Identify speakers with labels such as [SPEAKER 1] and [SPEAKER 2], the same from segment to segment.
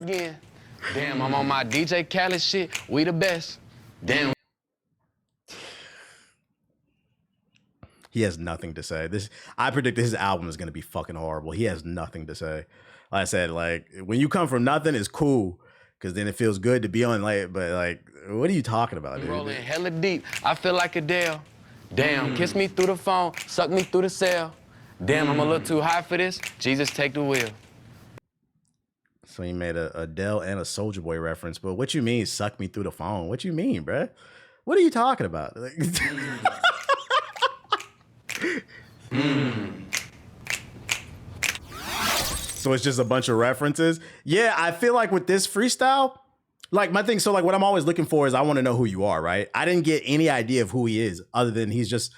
[SPEAKER 1] again. Damn, I'm on my DJ Khaled shit. We the best. Damn.
[SPEAKER 2] He has nothing to say. I predict his album is gonna be fucking horrible. He has nothing to say. Like I said, like when you come from nothing, it's cool because then it feels good to be on. Like, but like, what are you talking about, dude?
[SPEAKER 1] Rolling hella deep. I feel like Adele. Damn, kiss me through the phone, suck me through the cell. Damn, I'm a little too high for this. Jesus, take the wheel.
[SPEAKER 2] So he made a Adele and a Soulja Boy reference, but what you mean, suck me through the phone? What you mean, bruh? What are you talking about? Like, So it's just a bunch of references. Yeah, I feel like with this freestyle, like my thing, so like what I'm always looking for is I want to know who you are, right? I didn't get any idea of who he is other than he's just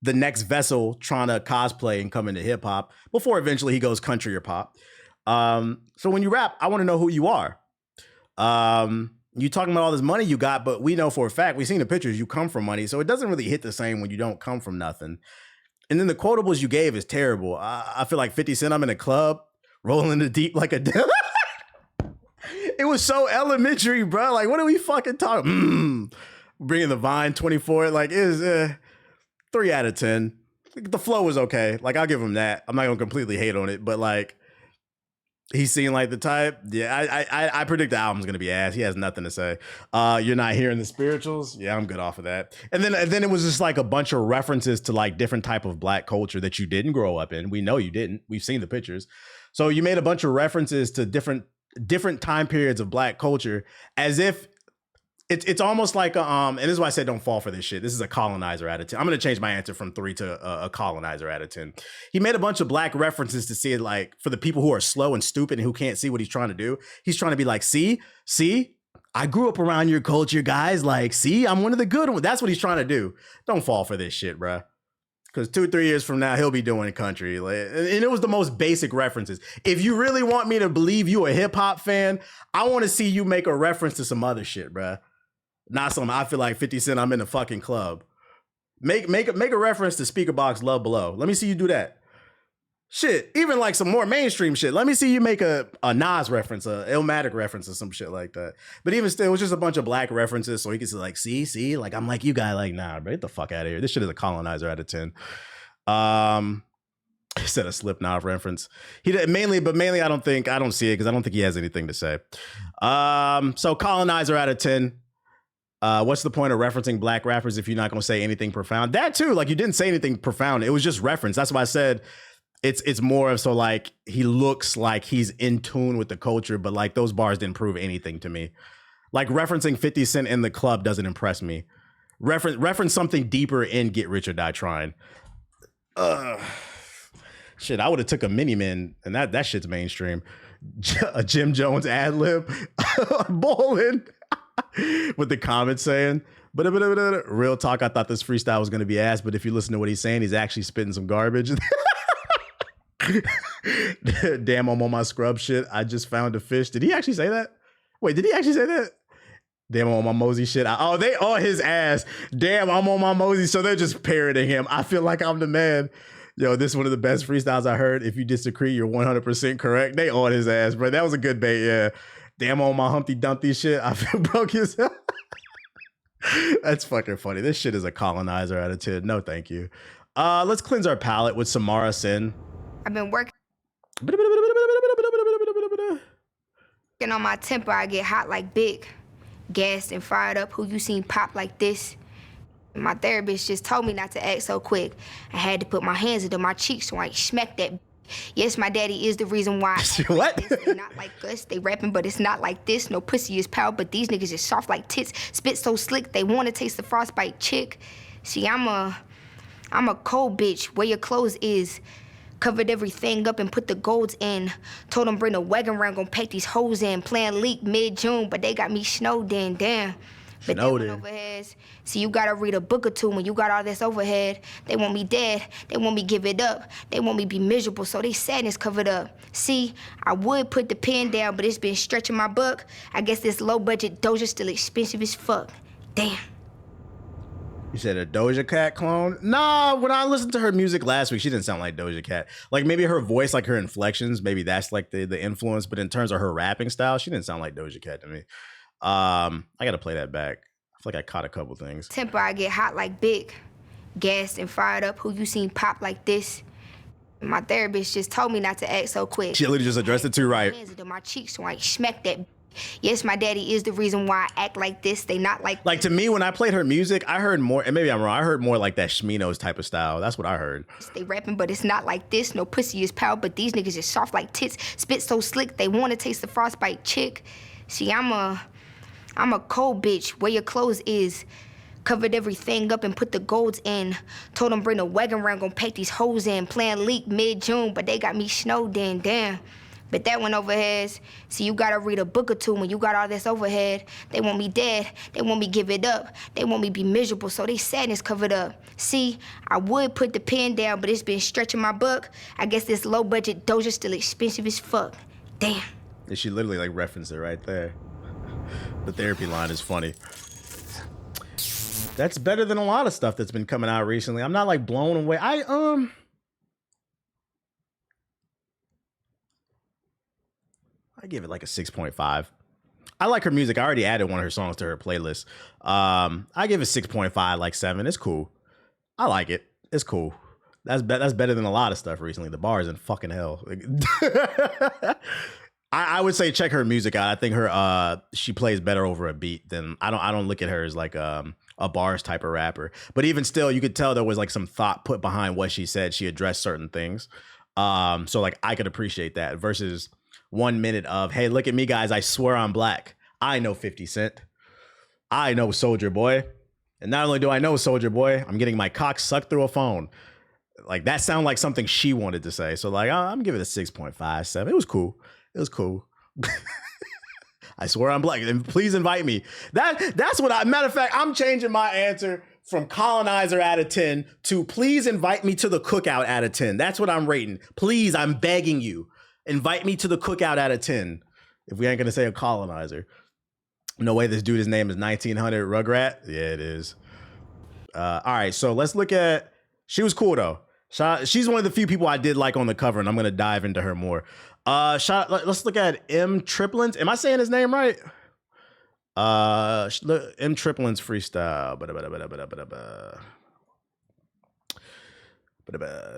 [SPEAKER 2] the next vessel trying to cosplay and come into hip hop before eventually he goes country or pop. So when you rap, I want to know who you are. You talking about all this money you got, but we know for a fact, we've seen the pictures, you come from money. So it doesn't really hit the same when you don't come from nothing. And then the quotables you gave is terrible. I feel like 50 Cent, I'm in a club, rolling the deep like a... It was so elementary, bro. Like, what are we fucking talking? Bringing the Vine 24, like, it is 3 out of 10. The flow was okay. Like, I'll give him that. I'm not gonna completely hate on it, but like, he seemed like the type. Yeah, I predict the album's gonna be ass. He has nothing to say. You're not hearing the spirituals. Yeah, I'm good off of that. And then it was just like a bunch of references to like different type of black culture that you didn't grow up in. We know you didn't. We've seen the pictures. So you made a bunch of references to different time periods of black culture, as if it's almost like and this is why I said don't fall for this shit. This is a colonizer out of 10. I'm gonna change my answer from 3 to a colonizer out of 10. He made a bunch of black references to see it, like for the people who are slow and stupid and who can't see what he's trying to do. He's trying to be like, see, I grew up around your culture, guys. Like, see, I'm one of the good ones. That's what he's trying to do. Don't fall for this shit, bruh. Because 2-3 years from now, he'll be doing country. Like, and it was the most basic references. If you really want me to believe you a hip hop fan, I want to see you make a reference to some other shit, bruh. Not some, I feel like 50 Cent, I'm in the fucking club. Make a reference to Speaker Box Love Below. Let me see you do that. Shit, even like some more mainstream shit. Let me see you make a Nas reference, a Illmatic reference or some shit like that. But even still, it was just a bunch of black references so he could say like, see, like I'm like you guy, like nah, bro, get the fuck out of here. This shit is a colonizer out of 10. He said a Slipknot reference. He did mainly I don't see it because I don't think he has anything to say. So colonizer out of 10. What's the point of referencing black rappers if you're not gonna say anything profound? That too, like you didn't say anything profound. It was just reference. That's why I said it's more of so like he looks like he's in tune with the culture, but like those bars didn't prove anything to me. Like referencing 50 Cent in the club doesn't impress me. Reference something deeper in Get Rich or Die Trying. Shit, I would have took a Mini-Men and that shit's mainstream. A Jim Jones ad lib, bowling. With the comments saying, but real talk, I thought this freestyle was gonna be ass, but if you listen to what he's saying, he's actually spitting some garbage. Damn, I'm on my scrub shit. I just found a fish. Did he actually say that? Wait, did he actually say that? Damn, I'm on my Mosey shit. They on his ass. Damn, I'm on my Mosey. So they're just parroting him. I feel like I'm the man. Yo, this is one of the best freestyles I heard. If you disagree, you're 100% correct. They on his ass, bro. That was a good bait, yeah. Damn, on my Humpty Dumpty shit. I feel broke as hell. That's fucking funny. This shit is a colonizer out of 10. No, thank you. Let's cleanse our palate with Samara Cyn.
[SPEAKER 3] I've been working on my temper. I get hot like Big. Gassed and fired up. Who you seen pop like this? My therapist just told me not to act so quick. I had to put my hands into my cheeks so I ain't smack that. Yes, my daddy is the reason why.
[SPEAKER 2] What?
[SPEAKER 3] They not like us. They rapping, but it's not like this. No pussy is power, but these niggas is soft like tits. Spit so slick, they want to taste the frostbite chick. See, I'm a cold bitch. Where your clothes is. Covered everything up and put the golds in. Told them bring the wagon around, gon' pack these hoes in. Plan leak mid-June, but they got me snowed in, damn. But they went overheads. See, you gotta read a book or two when you got all this overhead. They want me dead, they want me give it up. They want me be miserable, so they sadness covered up. See, I would put the pen down, but it's been stretching my buck. I guess this low budget Doja's still expensive as fuck. Damn.
[SPEAKER 2] You said a Doja Cat clone? Nah, when I listened to her music last week, she didn't sound like Doja Cat. Like maybe her voice, like her inflections, maybe that's like the influence. But in terms of her rapping style, she didn't sound like Doja Cat to me. I gotta play that back. I feel like I caught a couple things.
[SPEAKER 3] Temper, I get hot like Big. Gassed and fired up, who you seen pop like this? My therapist just told me not to act so quick.
[SPEAKER 2] She literally just addressed it too right.
[SPEAKER 3] Hands into my cheeks so I smack that. Yes, my daddy is the reason why I act like this. They not like.
[SPEAKER 2] Like to me, when I played her music, I heard more, and maybe I'm wrong, I heard more like that Shminos type of style. That's what I heard.
[SPEAKER 3] They rapping, but it's not like this. No pussy is power, but these niggas is soft like tits. Spit so slick, they wanna taste the frostbite chick. See, I'm a cold bitch. Where your clothes is. Covered everything up and put the golds in. Told them bring the wagon round, gon' pack these hoes in. Plan leak mid-June, but they got me snowed in, damn. But that went over heads. See, you gotta read a book or two when you got all this overhead. They want me dead, they want me give it up. They want me be miserable, so they sadness covered up. See, I would put the pen down, but it's been stretching my buck. I guess this low budget Doja's still expensive as fuck. Damn.
[SPEAKER 2] And she literally like referenced it right there. The therapy line is funny. That's better than a lot of stuff that's been coming out recently. I'm not like blown away. I give it like a 6.5. I like her music. I already added one of her songs to her playlist. I give it 6.5, like 7. It's cool. I like it. It's cool. That's better than a lot of stuff recently. The bar is in fucking hell. I would say check her music out. I think her she plays better over a beat than I don't look at her as like a bars type of rapper. But even still, you could tell there was like some thought put behind what she said. She addressed certain things. So like I could appreciate that versus 1 minute of, hey, look at me guys, I swear I'm black. I know 50 Cent. I know Soulja Boy. And not only do I know Soulja Boy, I'm getting my cock sucked through a phone. Like that sounded like something she wanted to say. So like I'm giving it a 6.5, 7. It was cool. It was cool. I swear I'm black. And please invite me. That's what matter of fact, I'm changing my answer from colonizer out of 10 to please invite me to the cookout out of 10. That's what I'm rating. Please, I'm begging you. Invite me to the cookout out of 10. If we ain't gonna say a colonizer. No way this dude's name is 1900 Rugrat. Yeah, it is. All right, so let's look at, she was cool though. She's one of the few people I did like on the cover, and I'm gonna dive into her more. Let's look at Eem Triplin. Am I saying his name right? Eem Triplin's freestyle.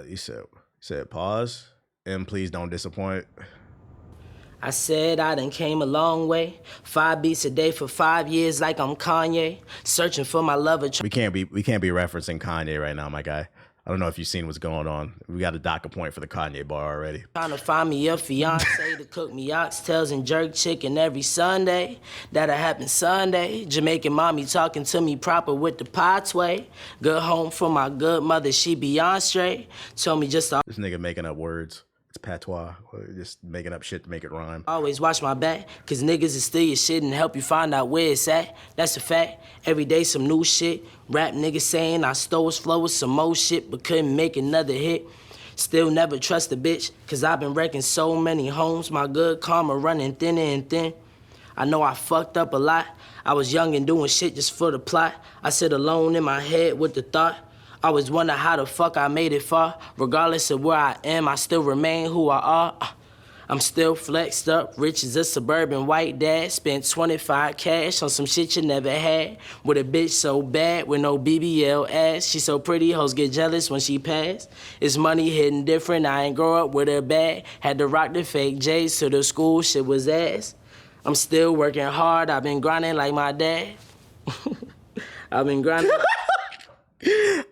[SPEAKER 2] You said pause. And please don't disappoint.
[SPEAKER 4] I said I done came a long way. 5 beats a day for 5 years like I'm Kanye. Searching for my lover.
[SPEAKER 2] We can't be referencing Kanye right now, my guy. I don't know if you've seen what's going on. We got a dock point for the Kanye bar already.
[SPEAKER 4] Trying to find me a fiance to cook me oxtails and jerk chicken every Sunday. That'll happen Sunday. Jamaican mommy talking to me proper with the patois. Good home for my good mother, she Beyonce. Told me just to
[SPEAKER 2] this nigga making up words. It's patois. Just making up shit to make it rhyme.
[SPEAKER 4] always watch my back, cause niggas is steal your shit and help you find out where it's at. That's a fact. Every day some new shit. Rap niggas saying I stole his flow with some more shit, but couldn't make another hit. Still never trust a bitch, cause I've been wrecking so many homes. My good karma running thinner and thin. I know I fucked up a lot. I was young and doing shit just for the plot. I sit alone in my head with the thought. I always wonder how the fuck I made it far. Regardless of where I am, I still remain who I are. I'm still flexed up, rich as a suburban white dad. Spent 25 cash on some shit you never had. With a bitch so bad with no BBL ass. She so pretty, hoes get jealous when she pass. It's money hitting different, I ain't grow up with her bag. Had to rock the fake J's to the school, shit was ass. I'm still working hard, I've been grinding like my dad. I've been grinding.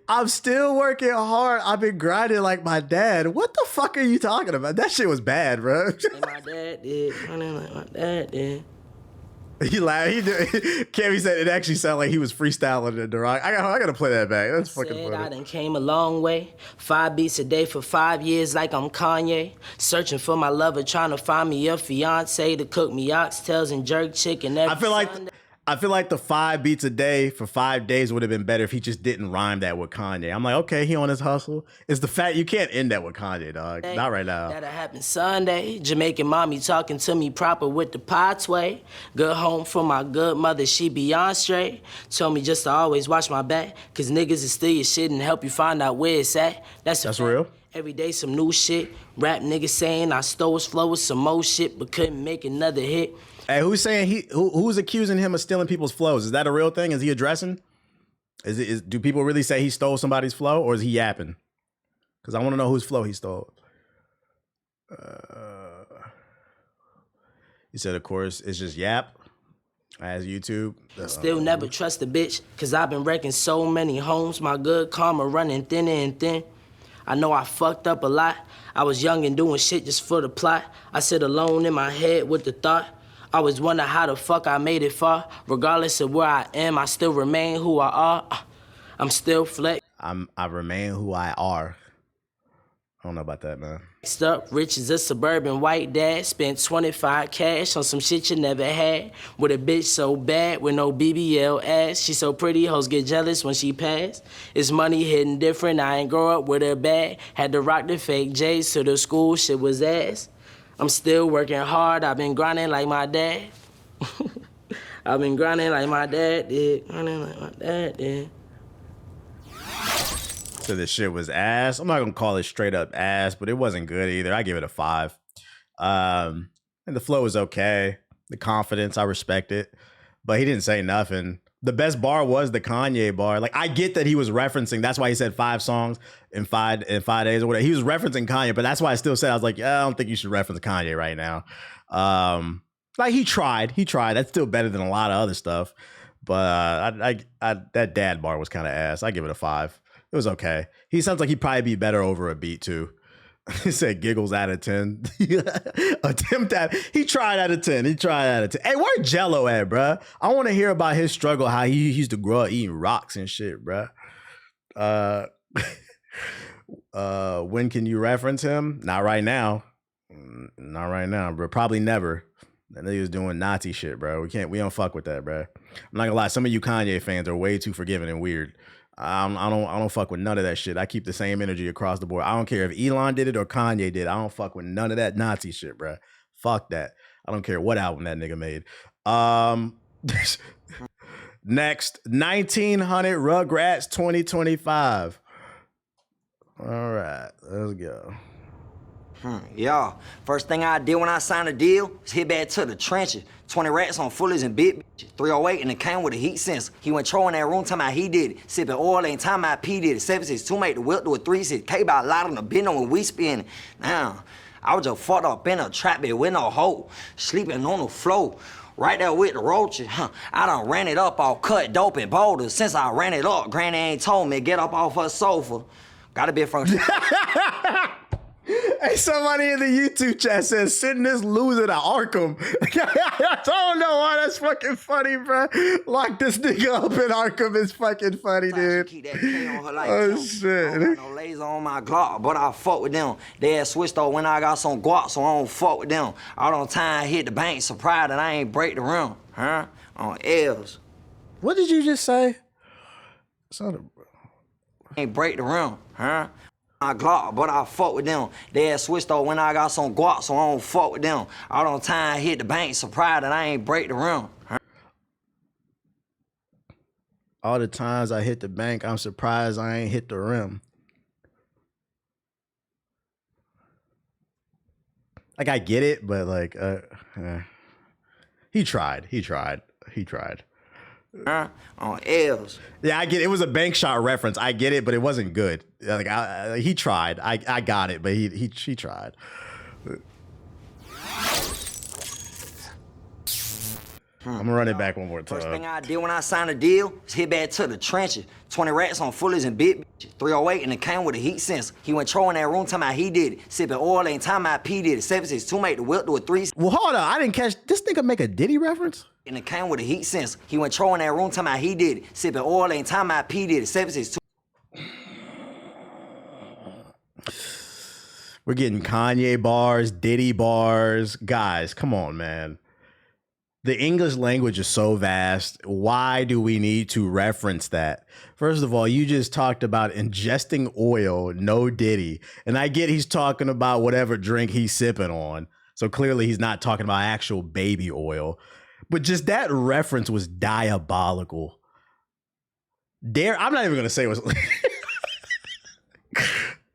[SPEAKER 2] I'm still working hard. I've been grinding like my dad. What the fuck are you talking about? That shit was bad, bro.
[SPEAKER 4] Like my dad did. Grinding like my dad did.
[SPEAKER 2] He laughed. Cammy said it actually sounded like he was freestyling in the rock. I gotta play that back. That's fucking funny.
[SPEAKER 4] I done came a long way. 5 beats a day for 5 years like I'm Kanye. Searching for my lover, trying to find me a fiance to cook me oxtails and jerk chicken every
[SPEAKER 2] I feel like
[SPEAKER 4] Sunday.
[SPEAKER 2] I feel like the 5 beats a day for 5 days would have been better if he just didn't rhyme that with Kanye. I'm like, okay, he on his hustle. It's the fact you can't end that with Kanye, dog. Not right now.
[SPEAKER 4] That'll happen Sunday. Jamaican mommy talking to me proper with the pathway. Good home for my good mother, she beyond straight. Told me just to always watch my back, cause niggas is steal your shit and help you find out where it's at. That's
[SPEAKER 2] real.
[SPEAKER 4] Every day some new shit. Rap niggas saying I stole his flow with some more shit, but couldn't make another hit.
[SPEAKER 2] Hey, who's saying who's accusing him of stealing people's flows? Is that a real thing? Is he addressing? Do people really say he stole somebody's flow, or is he yapping? Because I want to know whose flow he stole. He said, of course, it's just yap. As YouTube.
[SPEAKER 4] Still never trust a bitch, cause I've been wrecking so many homes. My good karma running thinner and thin. I know I fucked up a lot. I was young and doing shit just for the plot. I sit alone in my head with the thought. I always wonder how the fuck I made it far. Regardless of where I am, I still remain who I are. I'm still flex.
[SPEAKER 2] I remain who I are. I don't know about that, man.
[SPEAKER 4] Next up, rich as a suburban white dad. Spent 25 cash on some shit you never had. With a bitch so bad with no BBL ass. She so pretty, hoes get jealous when she pass. It's money hitting different, I ain't grow up with her bag. Had to rock the fake J's so the school shit was ass. I'm still working hard, I've been grinding like my dad. I've been grinding like my dad did. Grinding like my dad did.
[SPEAKER 2] So this shit was ass. I'm not gonna call it straight up ass, but it wasn't good either. I give it a 5. And the flow was okay. The confidence, I respect it. But he didn't say nothing. The best bar was the Kanye bar. Like, I get that he was referencing, that's why he said 5 songs in 5 days or whatever. He was referencing Kanye, but that's why I still said, I was like, yeah, I don't think you should reference Kanye right now. Like, he tried. That's still better than a lot of other stuff. But that dad bar was kind of ass. I give it a 5. It was okay. He sounds like he'd probably be better over a beat too. He said giggles out of 10. Attempt at. He tried out of 10. Hey, where Jello at, bruh? I want to hear about his struggle, how he used to grow up eating rocks and shit, bruh. When can you reference him? Not right now. Not right now, bro. Probably never. And he was doing Nazi shit, bro. We don't fuck with that, bro. I'm not gonna lie. Some of you Kanye fans are way too forgiving and weird. I don't fuck with none of that shit. I keep the same energy across the board. I don't care if Elon did it or Kanye did. I don't fuck with none of that Nazi shit, bro. Fuck that. I don't care what album that nigga made. Next, 1900 Rugrats 2025. All right, let's go.
[SPEAKER 5] Yeah, first thing I did when I signed a deal was hit back to the trenches. 20 rats on fullies and big bitches. 308 and it came with a heat sensor. He went trolling that room, talking about he did it. Sipping oil, ain't time I P did it. 762 make the whip do a 36. K by a lot on the bend when we spin. Now, I was just fucked up in a trap bed with no hole. Sleeping on the floor. Right there with the roaches, I done ran it up all cut, dope, and boulders. Since I ran it up, Granny ain't told me get up off her sofa. Gotta be from.
[SPEAKER 2] Hey, somebody in the YouTube chat says, send this loser to Arkham. I don't know why that's fucking funny, bro. Lock this nigga up in Arkham is fucking funny, dude.
[SPEAKER 5] Keep that K on her like
[SPEAKER 2] Oh, shit.
[SPEAKER 5] I don't got no laser on my Glock, but I fuck with them. They had switched though when I got some guap, so I don't fuck with them. All on time, hit the bank, surprised that I ain't break the rim, huh? On L's.
[SPEAKER 2] What did you just say?
[SPEAKER 5] Ain't break the rim, huh? My Glock, but I fuck with them. They had switched though when I got some guap, so I don't fuck with them. All on time, hit the bank, surprised that I ain't break the rim.
[SPEAKER 2] All the times I hit the bank, I'm surprised I ain't hit the rim. Like, I get it, but like, he tried.
[SPEAKER 5] On L's.
[SPEAKER 2] Yeah, I get it. It was a bank shot reference. I get it, but it wasn't good. Like, he tried. I got it, but he tried. I'm gonna run it back one more time.
[SPEAKER 5] First thing I did when I signed a deal was hit back to the trenches. 20 rats on fullies and big bitches. 308 and it came with a heat sensor. He went trolling that room, talking about he did it. Sipping oil, ain't time I P did it. 762 make the whip do a 3.
[SPEAKER 2] Well, hold on. I didn't catch this nigga make a Diddy reference.
[SPEAKER 5] And it came with a heat sensor. He went trolling that room, talking about he did it. Sipping oil, ain't time I P did it. 762. We're
[SPEAKER 2] getting Kanye bars, Diddy bars. Guys, come on, man. The English language is so vast. Why do we need to reference that? First of all, you just talked about ingesting oil, no Diddy. And I get he's talking about whatever drink he's sipping on. So clearly he's not talking about actual baby oil. But just that reference was diabolical. I'm not even going to say what's...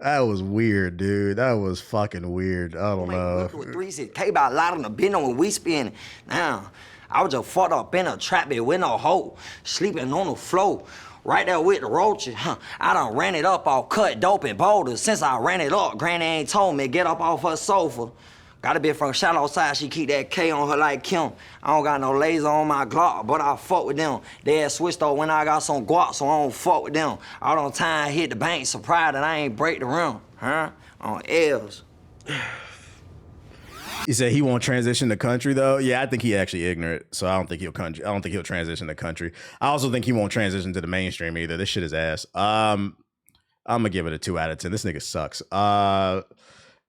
[SPEAKER 2] That was weird, dude. That was fucking weird. I don't know.
[SPEAKER 5] With 3 6 K by a lot on the bend when we spinning. Now, I was just fucked up in a trap bed with no hole, sleeping on the floor. Right there with the roaches, I done ran it up all cut dope and boulders. Since I ran it up, Granny ain't told me get up off her sofa. Got a bit from shallow side, she keep that K on her like Kim. I don't got no laser on my Glock, but I fuck with them. They had switched though when I got some guap, so I don't fuck with them. All on time hit the bank, surprised that I ain't break the rim, on L's.
[SPEAKER 2] He said he won't transition to country though. Yeah, I think he actually ignorant, so I don't think he'll transition to country. I also think he won't transition to the mainstream either. This shit is ass. I'm gonna give it a 2 out of 10. This nigga sucks.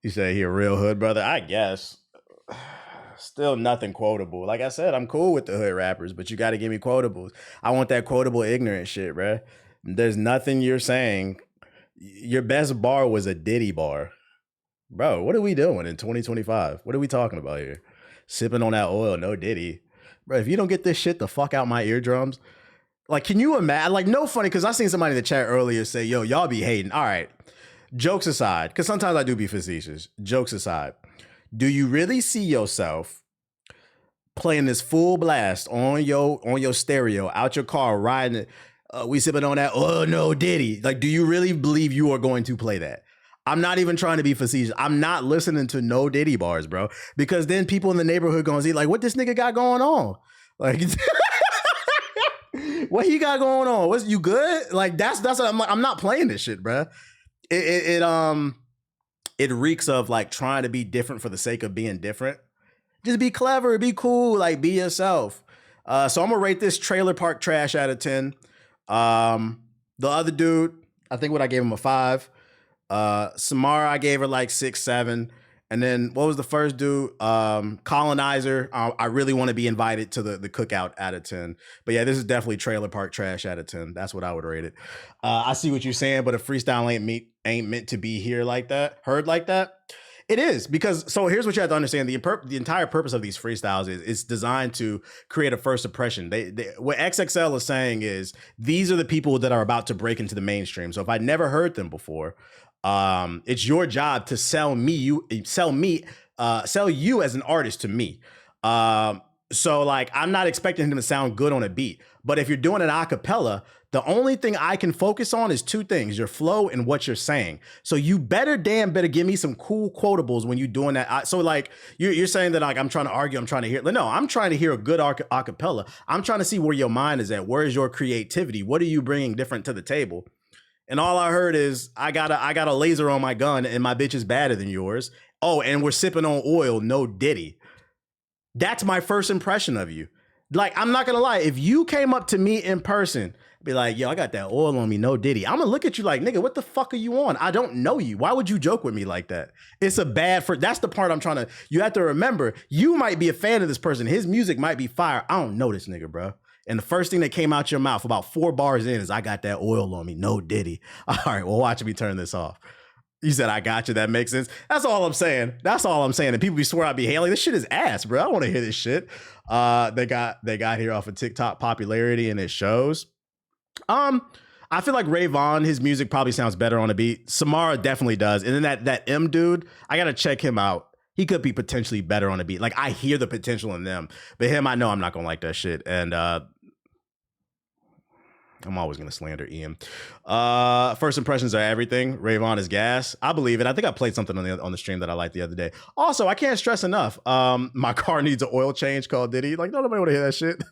[SPEAKER 2] You say he a real hood brother? I guess. Still nothing quotable. Like I said, I'm cool with the hood rappers, but you got to give me quotables. I want that quotable ignorant shit, bruh. There's nothing you're saying. Your best bar was a Diddy bar. Bro, what are we doing in 2025? What are we talking about here? Sipping on that oil, no Diddy. Bro, if you don't get this shit the fuck out my eardrums, like, can you imagine? Like, no funny, because I seen somebody in the chat earlier say, yo, y'all be hating. All right. Jokes aside, because sometimes I do be facetious. Jokes aside, do you really see yourself playing this full blast on your stereo out your car, riding it? We sipping on that. Oh no, Diddy! Like, do you really believe you are going to play that? I'm not even trying to be facetious. I'm not listening to no Diddy bars, bro, because then people in the neighborhood gonna see like, what this nigga got going on? Like, what he got going on? What's you good? Like, that's what I'm like. I'm not playing this shit, bro. It reeks of like trying to be different for the sake of being different. Just be clever, be cool, like be yourself. So I'm gonna rate this trailer park trash out of 10. The other dude, I think I gave him a 5. Samara, I gave her like 6, 7. And then what was the first dude? Colonizer. I really want to be invited to the cookout out of 10. But yeah, this is definitely trailer park trash out of 10. That's what I would rate it. I see what you're saying, but a freestyle ain't meant to be heard like that. It is, because so here's what you have to understand. The entire purpose of these freestyles is it's designed to create a first impression. What XXL is saying is these are the people that are about to break into the mainstream. So if I never heard them before, it's your job to sell you as an artist to me. So like, I'm not expecting him to sound good on a beat, but if you're doing an acapella, the only thing I can focus on is 2 things: your flow and what you're saying. So you better give me some cool quotables when you're doing that. So like, you're saying that like, I'm trying to argue, I'm trying to hear. No, I'm trying to hear a good acapella. I'm trying to see where your mind is at. Where is your creativity? What are you bringing different to the table? And all I heard is I got a laser on my gun and my bitch is better than yours. Oh, and we're sipping on oil, no Diddy. That's my first impression of you. Like, I'm not gonna lie, if you came up to me in person, be like, yo, I got that oil on me, no Diddy, I'm gonna look at you like, nigga, what the fuck are you on? I don't know you. Why would you joke with me like that? It's that's the part I'm trying to, you have to remember, you might be a fan of this person. His music might be fire. I don't know this nigga, bro. And the first thing that came out your mouth about 4 bars in is, I got that oil on me, no Diddy. All right, well, watch me turn this off. You said, I got you. That makes sense. That's all I'm saying. And people be swear I be hailing. This shit is ass, bro. I want to hear this shit. They got here off of TikTok popularity, and it shows. I feel like Ray Vaughn, his music probably sounds better on a beat. Samara definitely does. And then that M dude, I got to check him out. He could be potentially better on a beat. Like, I hear the potential in them. But him, I know I'm not going to like that shit. And I'm always going to slander Eem. First impressions are everything. Ray Vaughn is gas. I believe it. I think I played something on the stream that I liked the other day. Also, I can't stress enough. My car needs an oil change called Diddy. Like, nobody want to hear that shit.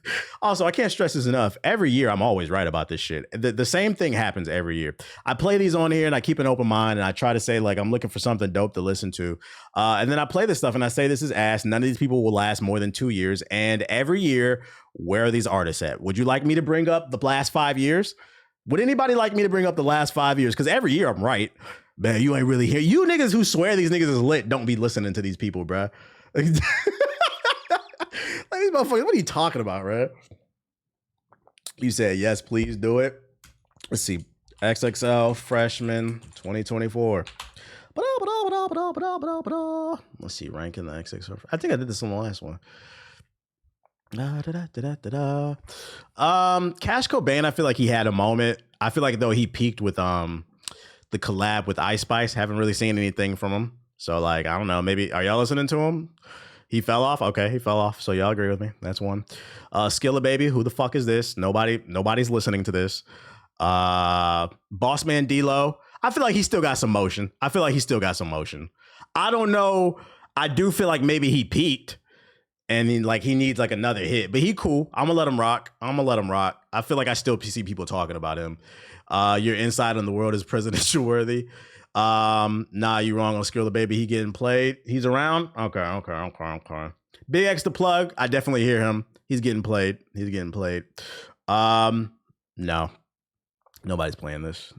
[SPEAKER 2] Also, I can't stress this enough. Every year, I'm always right about this shit. The same thing happens every year. I play these on here and I keep an open mind and I try to say, like, I'm looking for something dope to listen to. And then I play this stuff and I say, this is ass. None of these people will last more than 2 years. And every year, where are these artists at? Would you like me to bring up the last 5 years? Would anybody like me to bring up the last 5 years? Because every year I'm right. Man, you ain't really here. You niggas who swear these niggas is lit don't be listening to these people, bruh. Like, these motherfuckers, what are you talking about, right? You said, yes, please do it. Let's see. XXL freshman 2024. Let's see, ranking the XXL. I think I did this on the last one. Cash Cobain, I feel like he had a moment. I feel like though he peaked with the collab with Ice Spice. Haven't really seen anything from him. So like, I don't know. Maybe are y'all listening to him? He fell off. Okay, he fell off. So y'all agree with me? That's one. Skilla Baby, who the fuck is this? Nobody's listening to this. Boss Man D-Lo. I feel like he still got some motion. I don't know. I do feel like maybe he peaked and he needs like another hit, but he cool. I'm gonna let him rock. I feel like I still see people talking about him. Your insight on the world is presidential worthy. Nah, you wrong on Skilla Baby. He getting played. He's around. Okay. Big X the Plug. I definitely hear him. He's getting played. No. Nobody's playing this.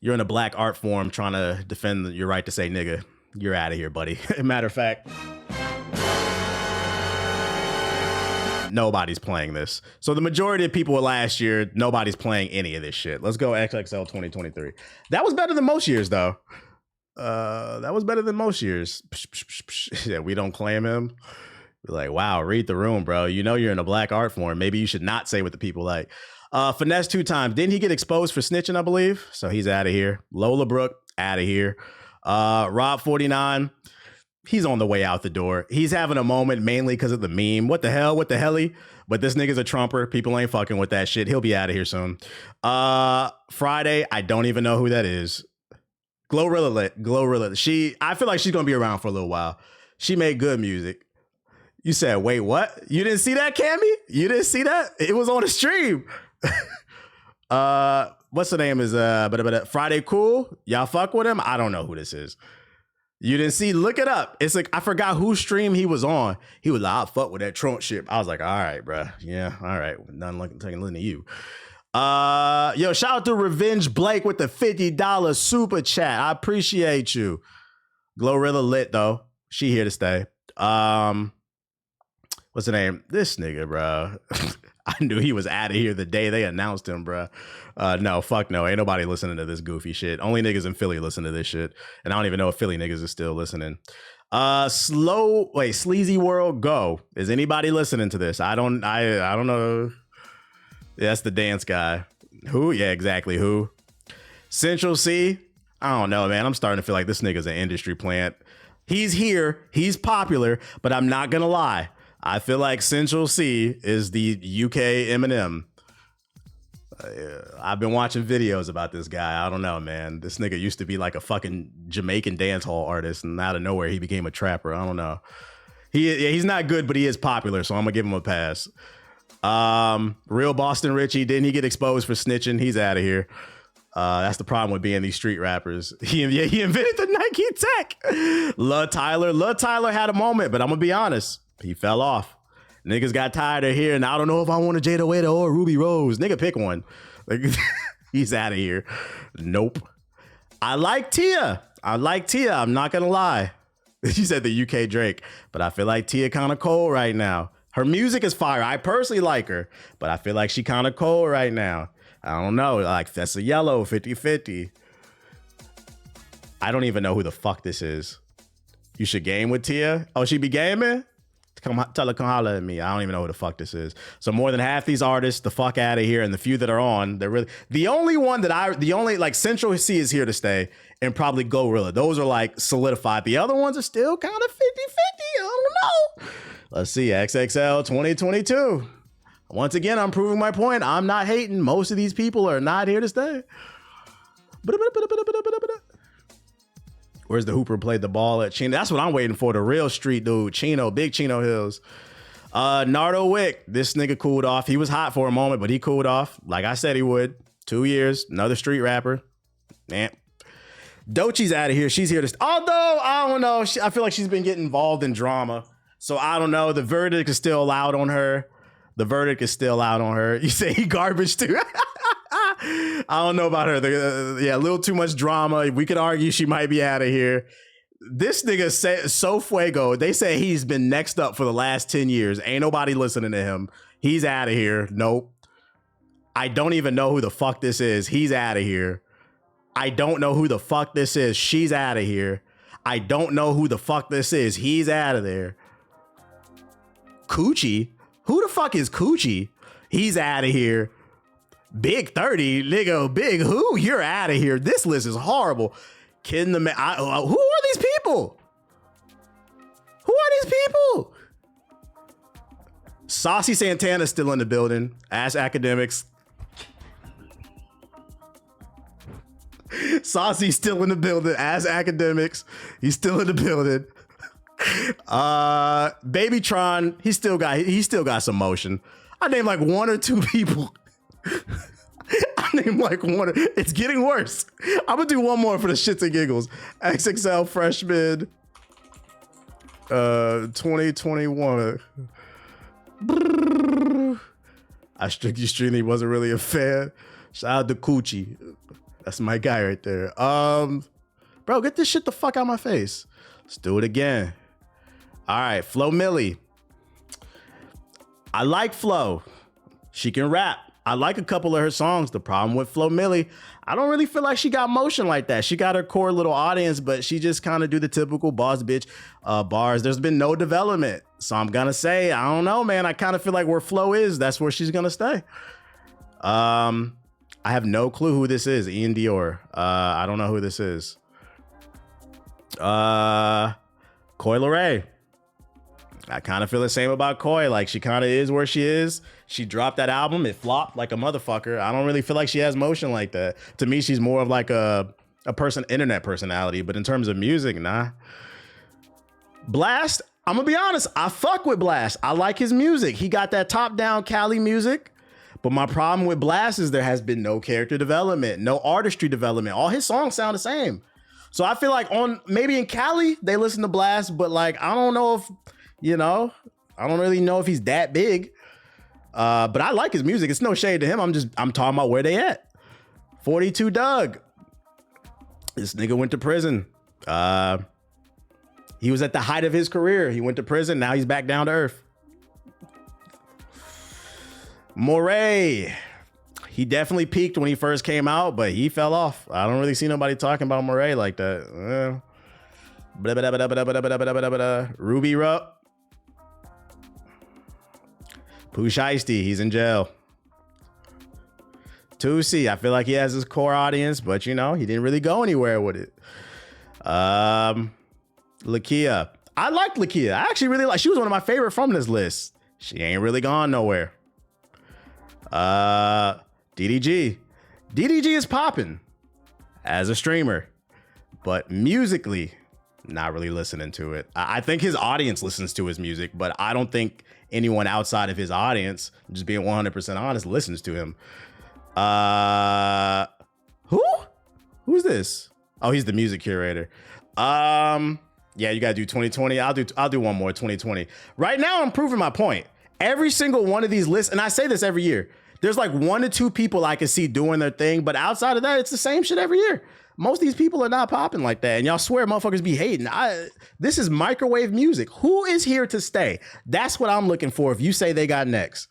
[SPEAKER 2] You're in a black art form trying to defend your right to say nigga. You're out of here, buddy. Matter of fact, nobody's playing this. So the majority of people last year, nobody's playing any of this shit. Let's go XXL 2023. That was better than most years, though. Yeah, we don't claim him. We're like, wow, read the room, bro. You know you're in a black art form. Maybe you should not say what the people like. Finesse 2 times. Didn't he get exposed for snitching, I believe? So he's out of here. Lola Brooke, out of here. Rob 49, he's on the way out the door. He's having a moment mainly because of the meme. What the hell? But this nigga's a Trumper. People ain't fucking with that shit. He'll be out of here soon. Friday, I don't even know who that is. Glorilla. I feel like she's going to be around for a little while. She made good music. You said, wait, what? You didn't see that, Cammy? You didn't see that? It was on the stream. What's the name is Friday Cool? Y'all fuck with him? I don't know who this is. You didn't see? Look it up. It's like, I forgot whose stream he was on. He was like, I'll fuck with that Trump shit. I was like, all right, bro. Yeah, all right. Nothing like taking to you. Yo, shout out to Revenge Blake with the $50 super chat. I appreciate you. Glorilla lit though. She here to stay. What's the name? This nigga, bro. I knew he was out of here the day they announced him, bro. No, fuck no. Ain't nobody listening to this goofy shit. Only niggas in Philly listen to this shit. And I don't even know if Philly niggas is still listening. Sleazy World Go. Is anybody listening to this? I don't know. That's the dance guy. Who? Yeah, exactly. Who? Central C? I don't know, man. I'm starting to feel like this nigga's an industry plant. He's here. He's popular, but I'm not going to lie. I feel like Central C is the UK Eminem. I've been watching videos about this guy. I don't know, man. This nigga used to be like a fucking Jamaican dancehall artist, and out of nowhere he became a trapper. I don't know. He's not good, but he is popular, so I'm gonna give him a pass. Real Boston Richie, didn't he get exposed for snitching? He's out of here. That's the problem with being these street rappers. He invented the Nike tech. Lil Tyler had a moment, but I'm gonna be honest. He fell off. Niggas got tired of hearing, I don't know if I want a Jada Wada or Ruby Rose. Nigga, pick one. Like, he's out of here. Nope. I like Tia. I'm not going to lie. She said the UK Drake. But I feel like Tia kind of cold right now. Her music is fire. I personally like her. But I feel like she kind of cold right now. I don't know. Like, that's a yellow 50-50. I don't even know who the fuck this is. You should game with Tia? Oh, she be gaming? Tell her, come holler at me. I don't even know who the fuck this is. So more than half these artists, the fuck out of here, and the few that are on, they're really the only Central C is here to stay, and probably Glorilla. Those are like solidified. The other ones are still kind of 50-50. I don't know. Let's see, XXL 2022. Once again, I'm proving my point. I'm not hating. Most of these people are not here to stay. Where's the Hooper played the ball at Chino? That's what I'm waiting for. The real street dude, Chino, big Chino Hills. Nardo Wick, this nigga cooled off. He was hot for a moment, but he cooled off. Like I said he would. 2 years, another street rapper. Man. Dochi's out of here. She's here to although, I don't know. I feel like she's been getting involved in drama. So I don't know. The verdict is still out on her. You say he garbage too. I don't know about her. A little too much drama. We could argue she might be out of here. This nigga said So Fuego. They say he's been next up for the last 10 years. Ain't nobody listening to him. He's out of here. Nope. I don't even know who the fuck this is. He's out of here. I don't know who the fuck this is. She's out of here. I don't know who the fuck this is. He's out of there. Coochie? Who the fuck is Coochie? He's out of here. Big 30, nigga, big who? You're out of here. This list is horrible. Kidding the man. Who are these people? Who are these people? Saucy Santana's still in the building. Ask academics. Saucy's still in the building. Ask academics. He's still in the building. Babytron, he still got some motion. I named like one or two people. I named like one. It's getting worse. I'm gonna do one more for the shits and giggles. XXL freshman 2021. I strictly streamed. Wasn't really a fan. Shout out to Coochie. That's my guy right there. Bro, get this shit the fuck out my face. Let's do it again. All right, Flo Millie. I like Flo. She can rap. I like a couple of her songs. The problem with Flo Millie, I don't really feel like she got motion like that. She got her core little audience, but she just kind of do the typical boss bitch bars. There's been no development. So I'm gonna say, I don't know, man. I kind of feel like where Flo is, that's where she's gonna stay. I have no clue who this is. Ian Dior. I don't know who this is. Coi Leray. I kind of feel the same about Coi. Like, she kind of is where she is. She dropped that album. It flopped like a motherfucker. I don't really feel like she has motion like that. To me, she's more of like a internet personality. But in terms of music, nah. Blast, I'm going to be honest. I fuck with Blast. I like his music. He got that top-down Cali music. But my problem with Blast is there has been no character development, no artistry development. All his songs sound the same. So I feel like maybe in Cali, they listen to Blast. But like, I don't know if... I don't really know if he's that big, but I like his music. It's no shade to him. I'm talking about where they at. 42 Doug. This nigga went to prison. He was at the height of his career. He went to prison. Now he's back down to earth. Moray. He definitely peaked when he first came out, but he fell off. I don't really see nobody talking about Moray like that. Ruby Rupp. Pooh Shiesty, he's in jail. Tusi, I feel like he has his core audience, but he didn't really go anywhere with it. Lakia. I liked Lakia. I actually really she was one of my favorite from this list. She ain't really gone nowhere. DDG. DDG is popping as a streamer, but musically, not really listening to it. I think his audience listens to his music, but I don't think anyone outside of his audience, just being 100% honest, listens to him. Who's this? Oh, he's the music curator. Yeah, you gotta do 2020. I'll do one more 2020. Right now, I'm proving my point. Every single one of these lists, and I say this every year, there's like 1 to 2 people I can see doing their thing, but outside of that, it's the same shit every year. Most of these people are not popping like that, and y'all swear motherfuckers be hating. This is microwave music. Who is here to stay? That's what I'm looking for. If you say they got next.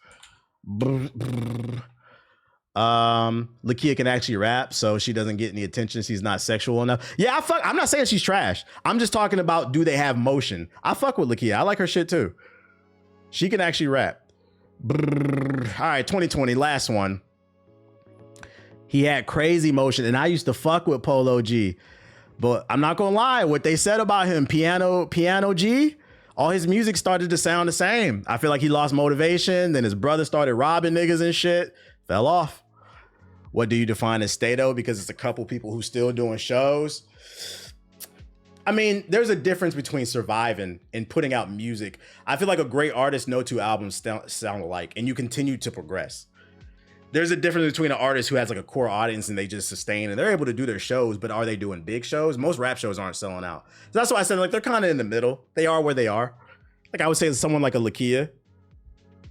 [SPEAKER 2] Lakia can actually rap, so she doesn't get any attention. She's not sexual enough. Yeah, I'm not saying she's trash. I'm just talking about, do they have motion? I fuck with Lakia. I like her shit too. She can actually rap. All right, 2020, last one. He had crazy motion, and I used to fuck with Polo G. But I'm not gonna lie, what they said about him, Piano G, all his music started to sound the same. I feel like he lost motivation, then his brother started robbing niggas and shit, fell off. What do you define as stato? Because it's a couple people who still doing shows. I mean, there's a difference between surviving and putting out music. I feel like a great artist, no 2 albums sound alike, and you continue to progress. There's a difference between an artist who has like a core audience and they just sustain and they're able to do their shows, but are they doing big shows? Most rap shows aren't selling out. So that's why I said, like, they're kind of in the middle. They are where they are. Like, I would say someone like a Lakia,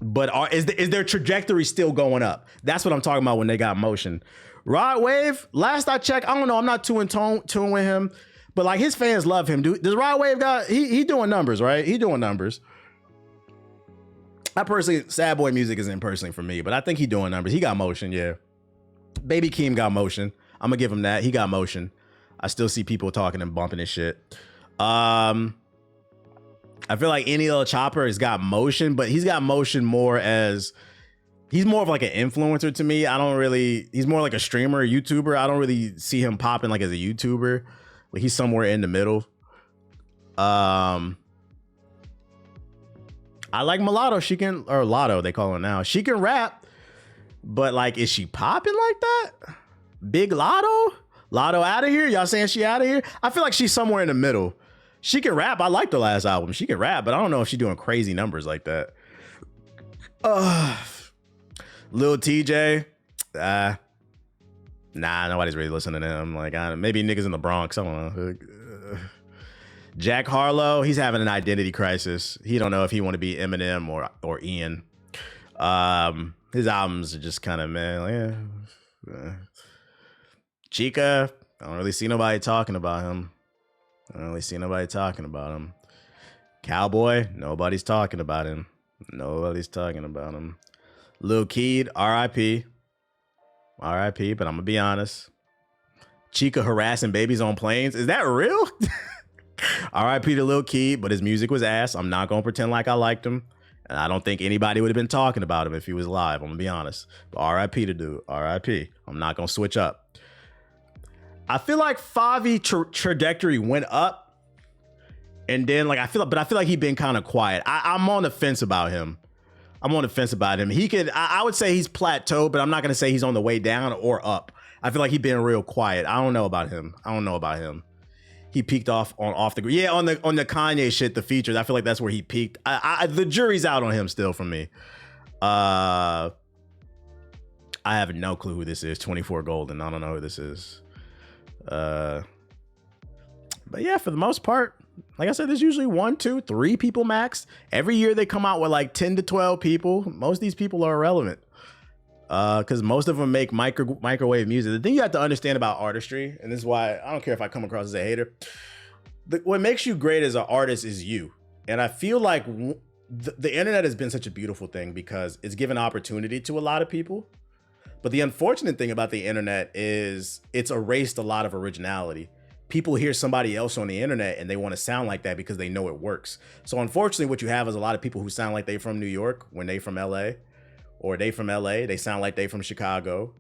[SPEAKER 2] but is their trajectory still going up? That's what I'm talking about when they got motion. Rod Wave, last I checked, I don't know, I'm not too in tune with him, But like his fans love him. Does Rod Wave got he doing numbers, right? He doing numbers. I personally, sad boy music isn't personally for me, but I think he doing numbers. He got motion, yeah. Baby Keem got motion. I'm gonna give him that. He got motion. I still see people talking and bumping his shit. I feel like any little Chopper has got motion, but he's got motion more as he's more of like an influencer to me. He's more like a streamer, a YouTuber. I don't really see him popping like as a YouTuber. Like he's somewhere in the middle. I like Mulatto. Or Lotto, they call her now. She can rap, but like, is she popping like that? Big Lotto? Lotto out of here? Y'all saying she out of here? I feel like she's somewhere in the middle. She can rap. I like the last album. She can rap, but I don't know if she's doing crazy numbers like that. Lil TJ. Nah, nobody's really listening to him. Like, maybe niggas in the Bronx. I don't know. Jack Harlow, he's having an identity crisis. He don't know if he want to be Eminem or Ian. His albums are just kind of, man, yeah. Chica, I don't really see nobody talking about him. Cowboy, nobody's talking about him. Lil Keed, R.I.P., but I'm gonna be honest. Chica harassing babies on planes, is that real? R.I.P. to Lil Keed, but his music was ass. I'm not gonna pretend like I liked him, and I don't think anybody would have been talking about him if he was live. I'm gonna be honest. But R.I.P. to dude. R.I.P. I'm not gonna switch up. I feel like Favi trajectory went up, and then like I feel like he's been kind of quiet. I'm on the fence about him. He could. I would say he's plateaued, but I'm not gonna say he's on the way down or up. I feel like he's been real quiet. I don't know about him. He peaked off the grid. Yeah, on the Kanye shit, the features. I feel like that's where he peaked. The jury's out on him still from me. I have no clue who this is. 24 Golden. I don't know who this is. But yeah, for the most part, like I said, there's usually 1, 2, 3 people max. Every year they come out with like 10 to 12 people. Most of these people are irrelevant. Because most of them make microwave music. The thing you have to understand about artistry, and this is why I don't care if I come across as a hater, what makes you great as an artist is you. And I feel like the internet has been such a beautiful thing because it's given opportunity to a lot of people. But the unfortunate thing about the internet is it's erased a lot of originality. People hear somebody else on the internet and they want to sound like that because they know it works. So unfortunately, what you have is a lot of people who sound like they from New York when they from LA. Or they from LA, they sound like they from Chicago.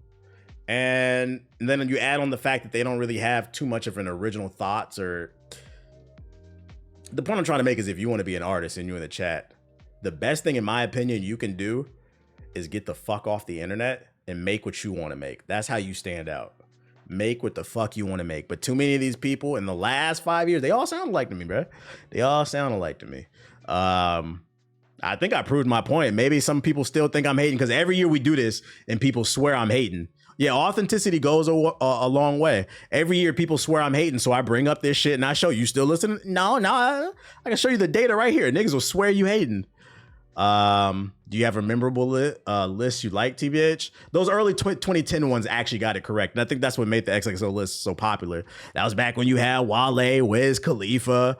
[SPEAKER 2] And then you add on the fact that they don't really have too much of an original thoughts or... The point I'm trying to make is if you want to be an artist and you're in the chat, the best thing in my opinion you can do is get the fuck off the internet and make what you want to make. That's how you stand out. Make what the fuck you want to make. But too many of these people in the last 5 years, they all sound alike to me, bro. I think I proved my point. Maybe some people still think I'm hating because every year we do this and people swear I'm hating. Yeah, authenticity goes a long way. Every year people swear I'm hating, so I bring up this shit and I show you still listening. No, I can show you the data right here. Niggas will swear you hating. Do you have a memorable list you like, TBH? Those early 2010 ones actually got it correct. And I think that's what made the XXL list so popular. That was back when you had Wale, Wiz Khalifa,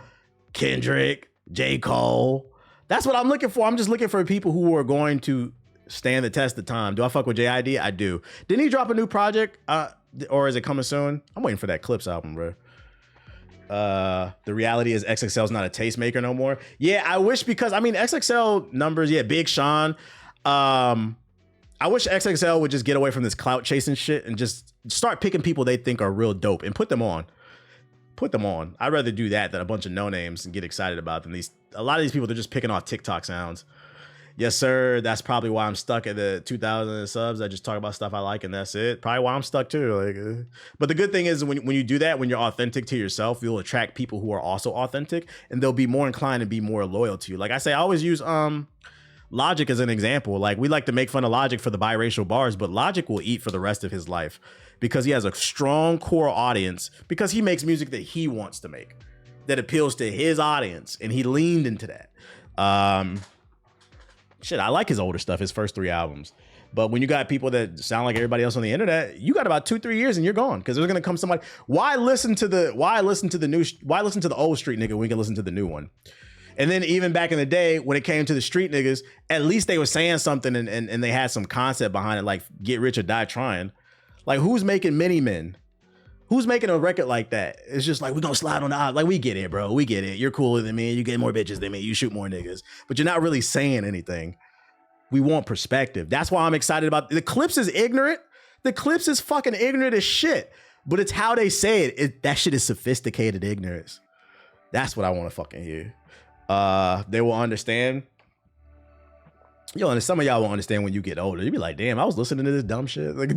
[SPEAKER 2] Kendrick, J. Cole. That's what I'm looking for. I'm just looking for people who are going to stand the test of time. Do I fuck with JID? I do. Didn't he drop a new project? Or is it coming soon? I'm waiting for that Clips album, bro. The reality is XXL's not a tastemaker no more. Yeah, I wish because, I mean, XXL numbers, yeah, Big Sean. I wish XXL would just get away from this clout chasing shit and just start picking people they think are real dope and put them on. I'd rather do that than a bunch of no names and get excited about them. A lot of these people, they're just picking off TikTok sounds. Yes, sir. That's probably why I'm stuck at the 2,000 subs. I just talk about stuff I like and that's it. Probably why I'm stuck too. But the good thing is when you do that, when you're authentic to yourself, you'll attract people who are also authentic and they'll be more inclined to be more loyal to you. Like I say, I always use Logic as an example. Like we like to make fun of Logic for the biracial bars, but Logic will eat for the rest of his life because he has a strong core audience because he makes music that he wants to make that appeals to his audience. And he leaned into that. Shit, I like his older stuff, his first 3 albums. But when you got people that sound like everybody else on the internet, you got about 2-3 years and you're gone. Because there's gonna come somebody. Why listen to the old street nigga when we can listen to the new one? And then even back in the day, when it came to the street niggas, at least they were saying something and they had some concept behind it, like get rich or die trying. Like, who's making Mini Men? Who's making a record like that? It's just like, we're gonna slide on the eye. Like, we get it, bro. We get it. You're cooler than me. You get more bitches than me. You shoot more niggas. But you're not really saying anything. We want perspective. That's why I'm excited about the Clips is ignorant. The Clips is fucking ignorant as shit. But it's how they say it. That shit is sophisticated ignorance. That's what I want to fucking hear. They will understand. Yo, and some of y'all will understand when you get older. You be like, damn, I was listening to this dumb shit. Like,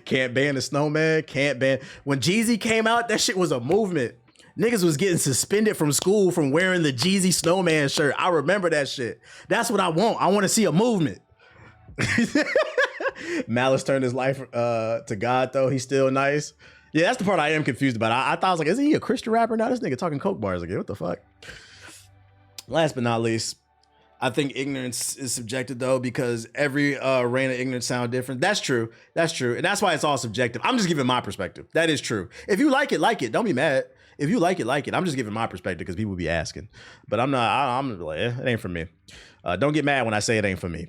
[SPEAKER 2] can't ban the snowman. Can't ban. When Jeezy came out, that shit was a movement. Niggas was getting suspended from school from wearing the Jeezy snowman shirt. I remember that shit. That's what I want. I want to see a movement. Malice turned his life to God, though. He's still nice. Yeah, that's the part I am confused about. I thought I was like, isn't he a Christian rapper now? This nigga talking coke bars again. What the fuck? Last but not least, I think ignorance is subjective, though, because every reign of ignorance sound different. That's true. That's true. And that's why it's all subjective. I'm just giving my perspective. That is true. If you like it, like it. Don't be mad. If you like it, like it. I'm just giving my perspective because people be asking. But I'm not, I'm like, it ain't for me. Don't get mad when I say it ain't for me.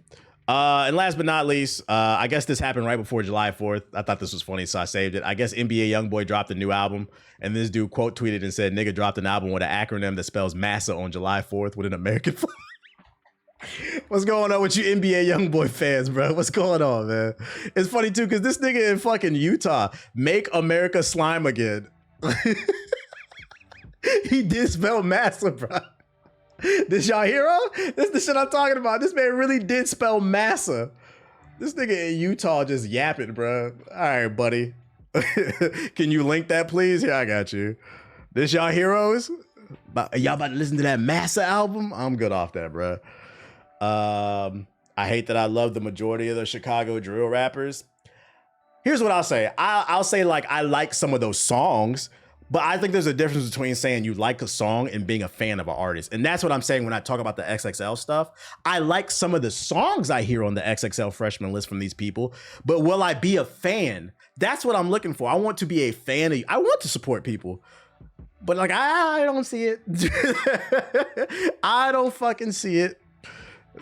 [SPEAKER 2] And last but not least, I guess this happened right before July 4th. I thought this was funny, so I saved it. I guess NBA Youngboy dropped a new album, and this dude quote tweeted and said, nigga dropped an album with an acronym that spells massa on July 4th with an American flag. What's going on with you NBA Youngboy fans, bro? What's going on, man? It's funny, too, because this nigga in fucking Utah, make America slime again. He did spell massa, bro. This y'all hero? This the shit I'm talking about. This man really did spell massa. This nigga in Utah just yapping, bro. All right, buddy. Can you link that, please? Here, I got you. This y'all heroes? Y'all about to listen to that massa album? I'm good off that, bro. I hate that I love the majority of the Chicago drill rappers. Here's what I'll say. I'll say, like, I like some of those songs, but I think there's a difference between saying you like a song and being a fan of an artist. And that's what I'm saying when I talk about the XXL stuff. I like some of the songs I hear on the XXL freshman list from these people, but will I be a fan? That's what I'm looking for. I want to be a fan of, I want to support people, but like, I don't see it. I don't fucking see it.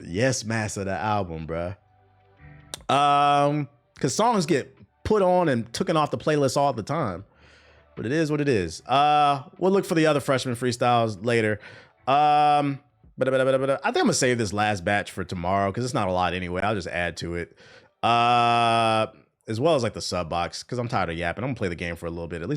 [SPEAKER 2] Yes, Massa, the album, bruh. Cause songs get put on and taken off the playlist all the time. But it is what it is. We'll look for the other freshman freestyles later. I think I'm gonna save this last batch for tomorrow because it's not a lot anyway. I'll just add to it. As well as like the sub box because I'm tired of yapping. I'm gonna play the game for a little bit. At least